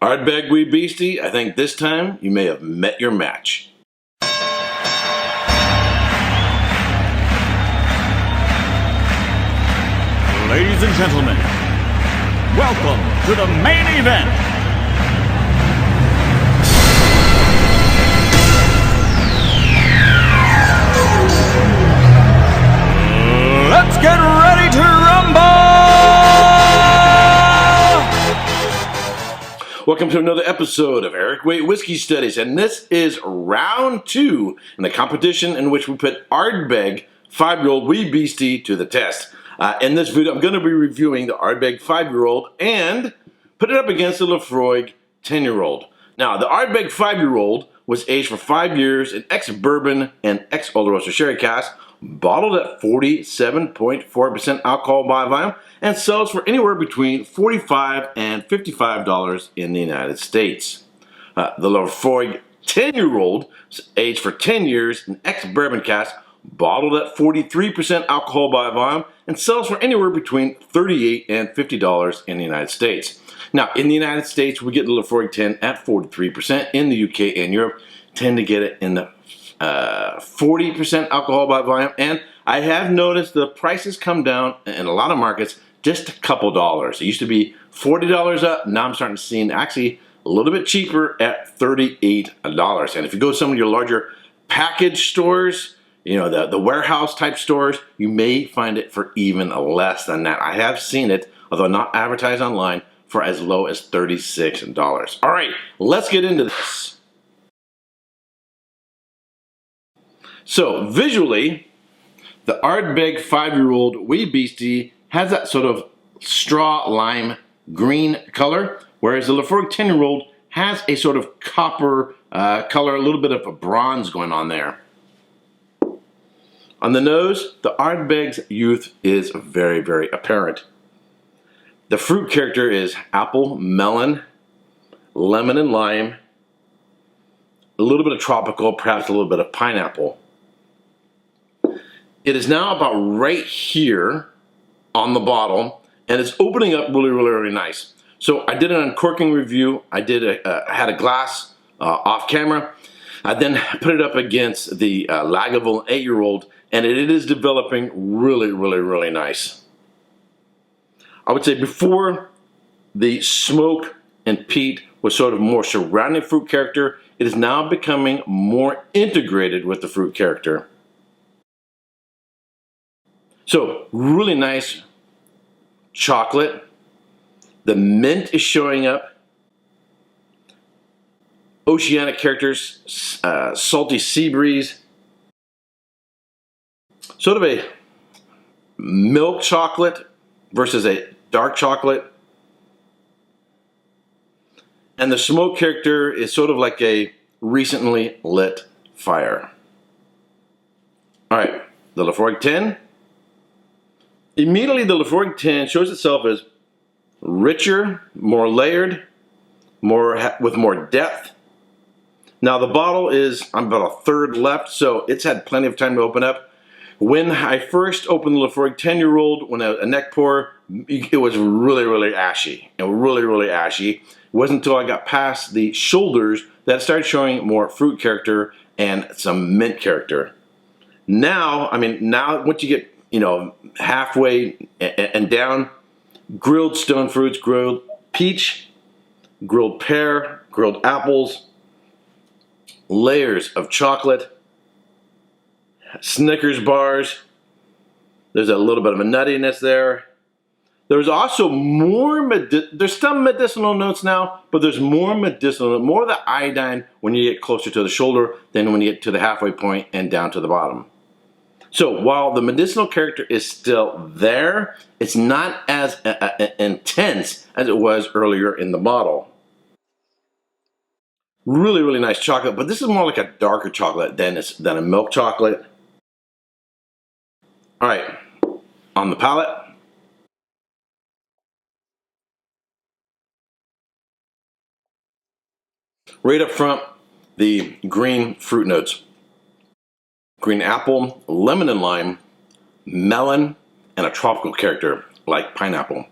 Ardbeg, Wee Beastie, I think this time you may have met your match. Ladies and gentlemen, welcome to the main event. Let's get ready to rumble! Welcome to another episode of Erik Wait Whiskey Studies, and this is round 2 in the competition in which we put Ardbeg 5-year-old Wee Beastie to the test. In this video, I'm going to be reviewing the Ardbeg 5-year-old and put it up against the Laphroaig 10-year-old. Now, the Ardbeg 5-year-old was aged for 5 years in ex-bourbon and ex-Oloroso sherry cask, bottled at 47.4% alcohol by volume, and sells for anywhere between $45 and $55 in the United States. The Laphroaig 10-year-old was aged for 10 years in ex-bourbon cask, bottled at 43% alcohol by volume, and sells for anywhere between $38 and $50 in the United States. Now, in the United States, we get the Laphroaig 10 at 43%. In the UK and Europe, tend to get it in the 40% alcohol by volume, and I have noticed the prices come down in a lot of markets just a couple dollars. It used to be $40 up, now I'm starting to see actually a little bit cheaper at $38. And if you go to some of your larger package stores, you know, the warehouse type stores, you may find it for even less than that. I have seen it, although not advertised online, for as low as $36. All right, let's get into this. So visually, the Ardbeg 5-year-old Wee Beastie has that sort of straw lime green color, whereas the Laphroaig 10-year-old has a sort of copper color, a little bit of a bronze going on there. On the nose, the Ardbeg's youth is very, very apparent. The fruit character is apple, melon, lemon, and lime, a little bit of tropical, perhaps a little bit of pineapple. It is now about right here on the bottle, and it's opening up really, really, really nice. So I did an uncorking review. I had a glass off camera. I then put it up against the Lagavulin 8-year-old, and it is developing really, really, really nice. I would say before the smoke and peat was sort of more surrounding fruit character, it is now becoming more integrated with the fruit character. So, really nice chocolate. The mint is showing up. Oceanic characters, salty sea breeze. Sort of a milk chocolate versus a dark chocolate. And the smoke character is sort of like a recently lit fire. All right, the Laphroaig 10. Immediately, the Laphroaig 10 shows itself as richer, more layered, with more depth. Now, the bottle is, I'm about a third left, so it's had plenty of time to open up. When I first opened the Laphroaig 10-year-old, when a neck pour, it was really, really ashy. Really, really ashy. It wasn't until I got past the shoulders that it started showing more fruit character and some mint character. Now, once you get, halfway and down, grilled stone fruits, grilled peach, grilled pear, grilled apples, layers of chocolate, Snickers bars. There's a little bit of a nuttiness there. There's also more, there's some medicinal notes now, but there's more medicinal, more of the iodine when you get closer to the shoulder than when you get to the halfway point and down to the bottom. So while the medicinal character is still there, it's not as intense as it was earlier in the bottle. Really, really nice chocolate, but this is more like a darker chocolate than a milk chocolate. All right, on the palate. Right up front, the green fruit notes. Green apple, lemon and lime, melon, and a tropical character like pineapple.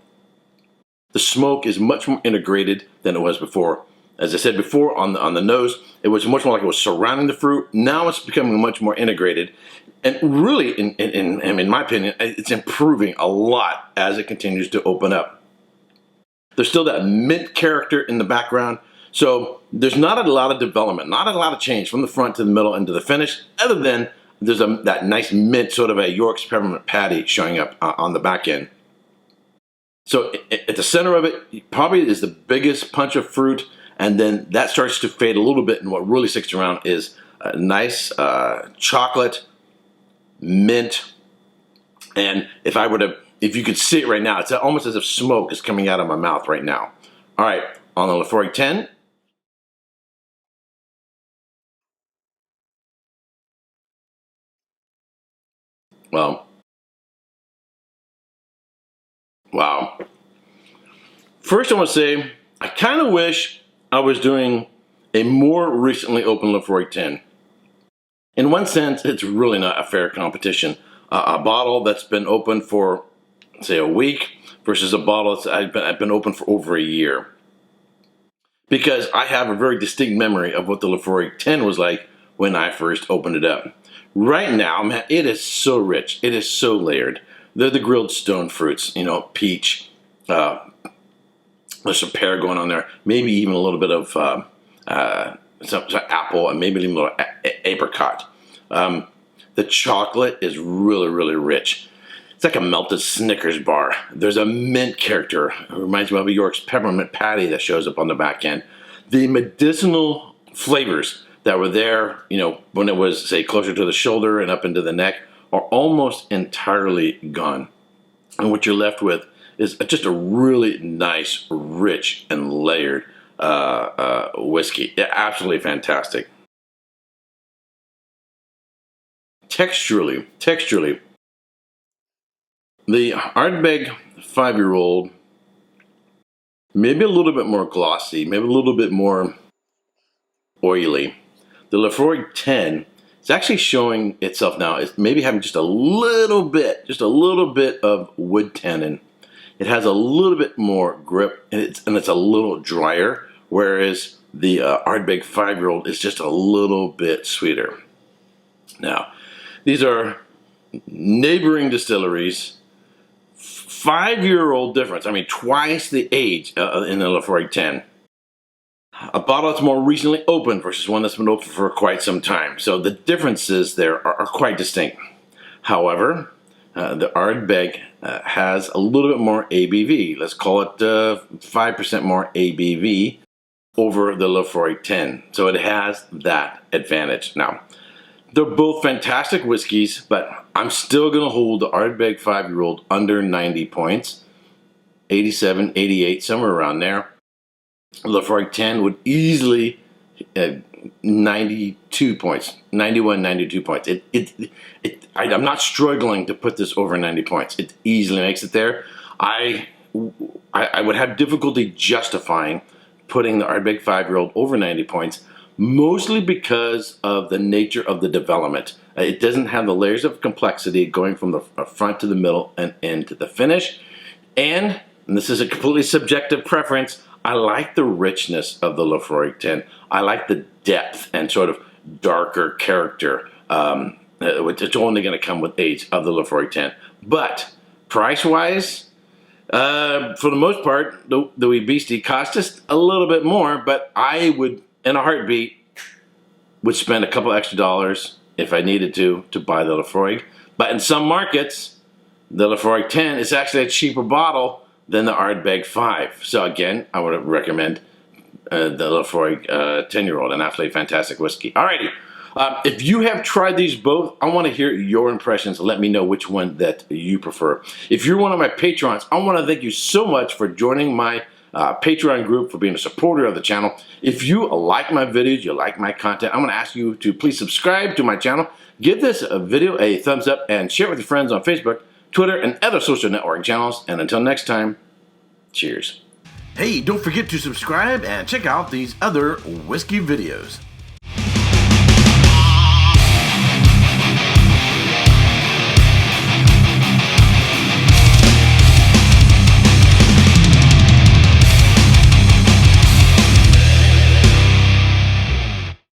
The smoke is much more integrated than it was before. As I said before, on the nose, it was much more like it was surrounding the fruit. Now it's becoming much more integrated. And really, in my opinion, it's improving a lot as it continues to open up. There's still that mint character in the background. So there's not a lot of development, not a lot of change from the front to the middle and to the finish, other than there's that nice mint, sort of a York's peppermint patty showing up on the back end. So at the center of it probably is the biggest punch of fruit, and then that starts to fade a little bit, and what really sticks around is a nice chocolate, mint, and if you could see it right now, it's almost as if smoke is coming out of my mouth right now. All right, on the Laphroaig 10. Well, wow. First, I want to say, I kind of wish I was doing a more recently opened Laphroaig 10. In one sense, it's really not a fair competition. A bottle that's been open for, say, a week versus a bottle that's I've been open for over a year. Because I have a very distinct memory of what the Laphroaig 10 was like when I first opened it up. Right now, man, it is so rich. It is so layered. They're the grilled stone fruits, peach. There's some pear going on there. Maybe even a little bit of some apple, and maybe even a little apricot. The chocolate is really, really rich. It's like a melted Snickers bar. There's a mint character. It reminds me of a York's peppermint patty that shows up on the back end. The medicinal flavors that were there, when it was, say, closer to the shoulder and up into the neck, are almost entirely gone. And what you're left with is just a really nice, rich, and layered whiskey. Yeah, absolutely fantastic. Texturally, the Ardbeg 5-year-old, maybe a little bit more glossy, maybe a little bit more oily. The Laphroaig 10 is actually showing itself now as maybe having just a little bit of wood tannin. It has a little bit more grip, and it's a little drier, whereas the Ardbeg 5-year-old is just a little bit sweeter. Now, these are neighboring distilleries. 5-year-old difference. I mean, twice the age in the Laphroaig 10. A bottle that's more recently opened versus one that's been open for quite some time. So the differences there are quite distinct. However, the Ardbeg has a little bit more ABV. Let's call it 5% more ABV over the Laphroaig 10. So it has that advantage. Now, they're both fantastic whiskeys, but I'm still going to hold the Ardbeg 5-year-old under 90 points. 87, 88, somewhere around there. Laphroaig 10 would easily 92 points, 91, 92 points. I'm not struggling to put this over 90 points. It easily makes it there. I would have difficulty justifying putting the Ardbeg 5-year-old over 90 points, mostly because of the nature of the development. It doesn't have the layers of complexity going from the front to the middle and into the finish. And this is a completely subjective preference, I like the richness of the Laphroaig 10. I like the depth and sort of darker character, which is only going to come with age, of the Laphroaig 10. But price-wise, for the most part, the Wee Beastie cost just a little bit more, but I would, in a heartbeat, would spend a couple extra dollars if I needed to buy the Laphroaig. But in some markets, the Laphroaig 10 is actually a cheaper bottle than the Ardbeg 5. So again, I would recommend the Laphroaig 10-year-old, an absolutely fantastic whiskey. Alrighty, if you have tried these both, I want to hear your impressions. Let me know which one that you prefer. If you're one of my patrons, I want to thank you so much for joining my Patreon group, for being a supporter of the channel. If you like my videos, you like my content, I'm going to ask you to please subscribe to my channel, give this video a thumbs up, and share it with your friends on Facebook, Twitter, and other social networking channels. And until next time, cheers. Hey, don't forget to subscribe and check out these other whiskey videos.